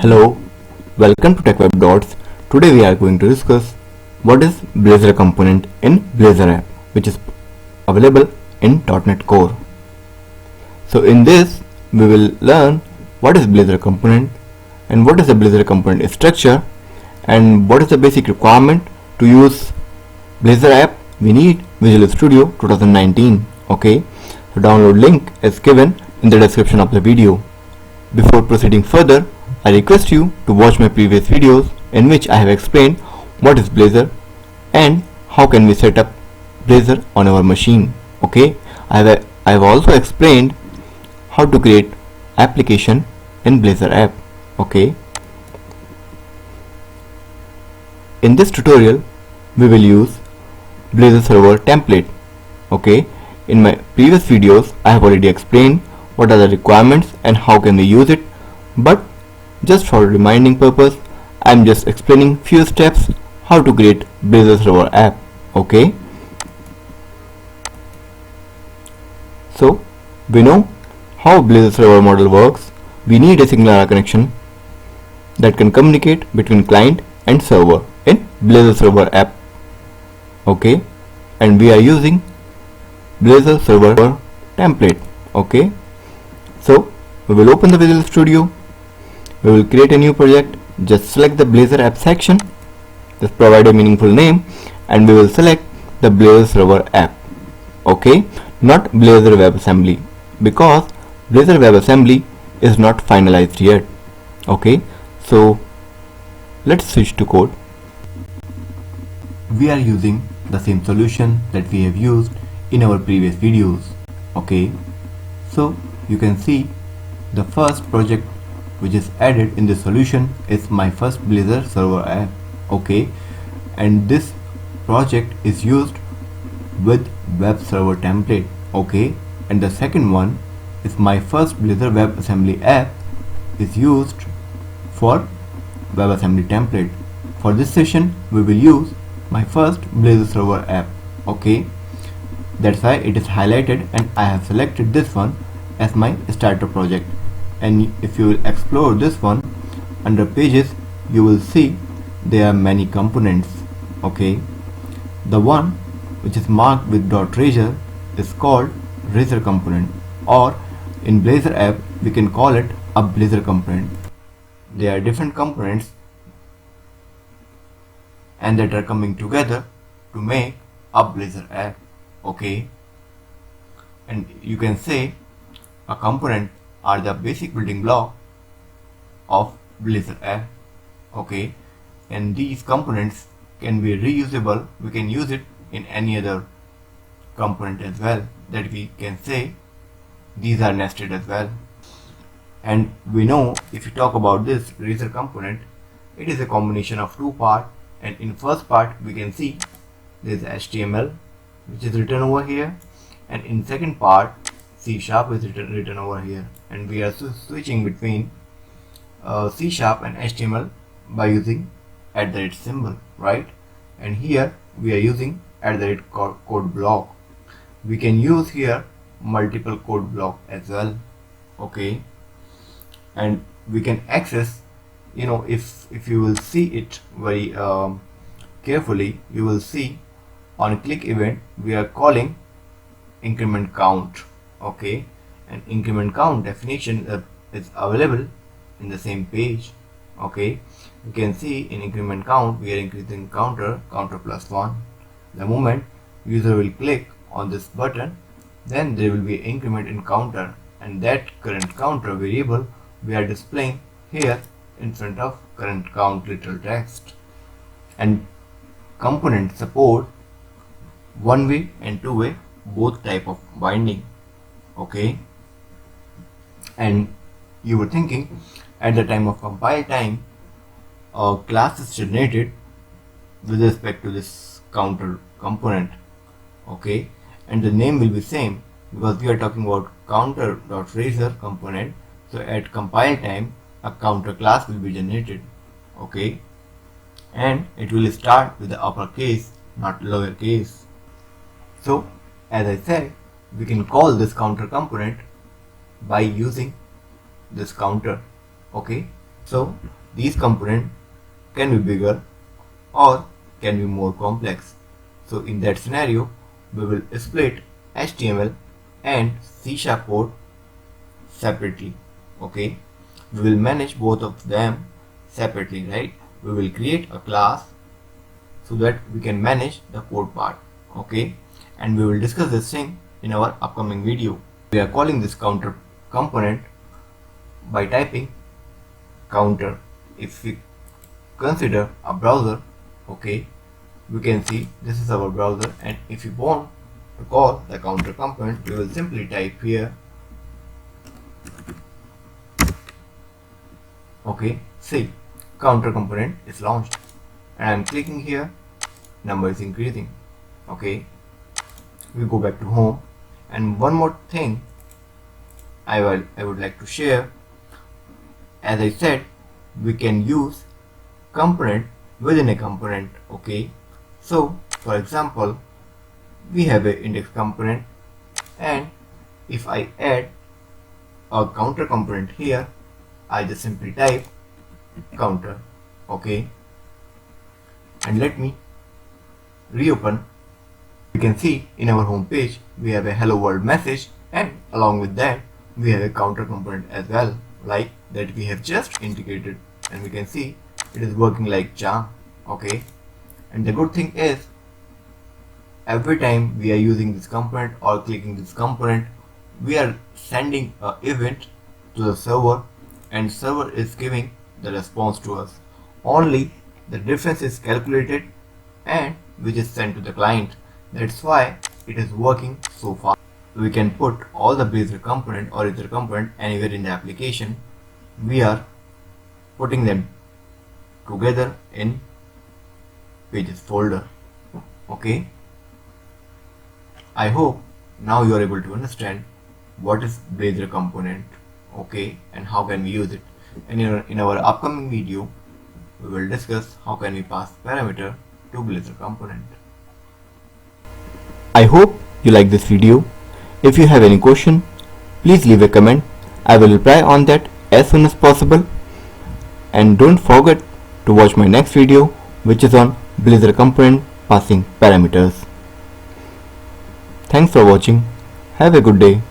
Hello, welcome to TechWeb Dots. Today we are going to discuss what is Blazor component in Blazor app, which is available in .NET Core. So in this we will learn what is Blazor component and what is the Blazor component structure and what is the basic requirement to use Blazor app. We need Visual Studio 2019. Okay, so download link is given in the description of the video. Before proceeding further, I request you to watch my previous videos in which I have explained what is Blazor and how can we set up Blazor on our machine. Okay, I have also explained how to create application in Blazor app. Okay, in this tutorial we will use Blazor server template. Okay, in my previous videos I have already explained what are the requirements and how can we use it, but just for reminding purpose I am just explaining few steps how to create Blazor server app. Okay, so we know how Blazor server model works. We need a single connection that can communicate between client and server in Blazor server app. Okay, and we are using Blazor server template. Okay, so we will open the Visual Studio. We will create a new project. Just select the Blazor app section, just provide a meaningful name, and we will select the Blazor server app. Okay, not Blazor WebAssembly, because Blazor WebAssembly is not finalized yet. Okay, so let's switch to code. We are using the same solution that we have used in our previous videos. Okay, so you can see the first project which is added in the solution is my first Blazor server app. Okay, and this project is used with WebServer template. Okay, and the second one is my first Blazor WebAssembly app is used for WebAssembly template. For this session we will use my first Blazor server app. Okay, that's why it is highlighted and I have selected this one as my starter project. And if you will explore this one under pages, you will see there are many components. Okay, the one which is marked with .razor is called razor component, or in Blazor app we can call it a Blazor component. There are different components and that are coming together to make a Blazor app. Okay, and you can say a component are the basic building block of Blazor app. Okay, and these components can be reusable. We can use it in any other component as well, that we can say these are nested as well. And we know if you talk about this razor component, it is a combination of two parts, and in first part we can see there is HTML which is written over here, and in second part C# is written over here, and we are switching between C# and HTML by using @ symbol, right? And here we are using @ code block. We can use here multiple code block as well. Okay, and we can access, you know, if you will see it very carefully, you will see on click event we are calling increment count. Okay, and increment count definition is available in the same page. Okay, you can see in increment count we are increasing counter +1. The moment user will click on this button, then there will be increment in counter, and that current counter variable we are displaying here in front of current count literal text. And component support one-way and two-way both type of binding. Okay, and you were thinking at the time of compile time a class is generated with respect to this counter component. Okay, and the name will be same because we are talking about counter.razor component, so at compile time a counter class will be generated. Okay, and it will start with the uppercase, not lowercase. So as I said, we can call this counter component by using this counter. Okay, So these components can be bigger or can be more complex. So in that scenario, we will split HTML and C# code separately. Okay, we will manage both of them separately, right? We will create a class so that we can manage the code part. Okay, and we will discuss this thing in our upcoming video. We are calling this counter component by typing counter. If we consider a browser, okay, we can see this is our browser, and if you want to call the counter component, we will simply type here, okay, see, counter component is launched, and I'm clicking here, number is increasing. Okay, we go back to home, and one more thing I would like to share. As I said, we can use component within a component. Okay, so for example, we have an index component, and if I add a counter component here, I just simply type counter. Okay, and let me reopen. You can see in our home page we have a hello world message, and along with that we have a counter component as well, like that we have just integrated, and we can see it is working like charm. Okay, and the good thing is, every time we are using this component or clicking this component, we are sending an event to the server, and server is giving the response to us. Only the difference is calculated and which is sent to the client. That's why it is working so fast. We can put all the Blazor component or other component anywhere in the application. We are putting them together in pages folder. Okay, I hope now you are able to understand what is Blazor component, okay, and how can we use it. And in our upcoming video, we will discuss how can we pass parameter to Blazor component. I hope you like this video. If you have any question, please leave a comment. I will reply on that as soon as possible. And don't forget to watch my next video, which is on Blazor component passing parameters. Thanks for watching. Have a good day.